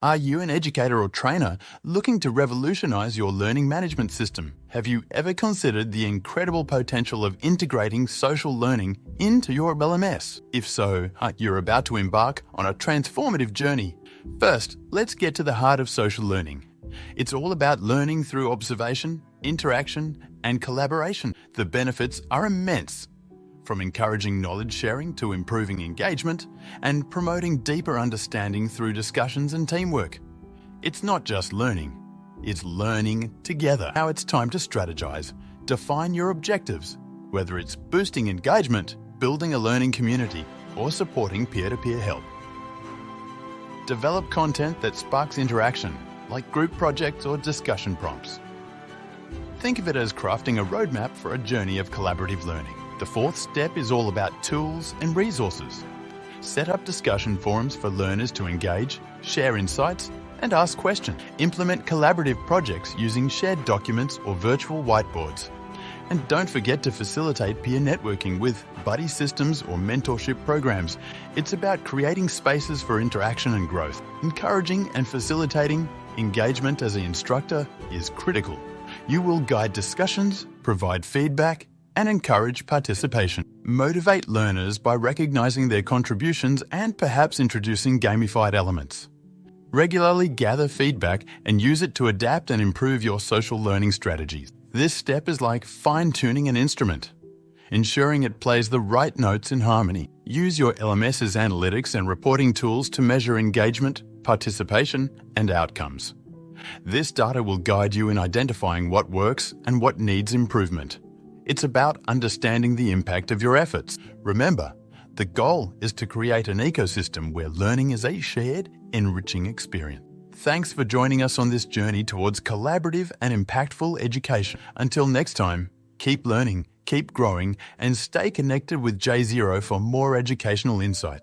Are you an educator or trainer looking to revolutionize your learning management system? Have you ever considered the incredible potential of integrating social learning into your LMS? If so, you're about to embark on a transformative journey. First, let's get to the heart of social learning. It's all about learning through observation, interaction, and collaboration. The benefits are immense, from encouraging knowledge sharing to improving engagement and promoting deeper understanding through discussions and teamwork. It's not just learning, it's learning together. Now it's time to strategize. Define your objectives, whether it's boosting engagement, building a learning community, or supporting peer-to-peer help. Develop content that sparks interaction, like group projects or discussion prompts. Think of it as crafting a roadmap for a journey of collaborative learning. The fourth step is all about tools and resources. Set up discussion forums for learners to engage, share insights, and ask questions. Implement collaborative projects using shared documents or virtual whiteboards. And don't forget to facilitate peer networking with buddy systems or mentorship programs. It's about creating spaces for interaction and growth. Encouraging and facilitating engagement as an instructor is critical. You will guide discussions, provide feedback, and encourage participation. Motivate learners by recognizing their contributions and perhaps introducing gamified elements. Regularly gather feedback and use it to adapt and improve your social learning strategies. This step is like fine-tuning an instrument, ensuring it plays the right notes in harmony. Use your LMS's analytics and reporting tools to measure engagement, participation, and outcomes. This data will guide you in identifying what works and what needs improvement. It's about understanding the impact of your efforts. Remember, the goal is to create an ecosystem where learning is a shared, enriching experience. Thanks for joining us on this journey towards collaborative and impactful education. Until next time, keep learning, keep growing, and stay connected with JZero for more educational insights.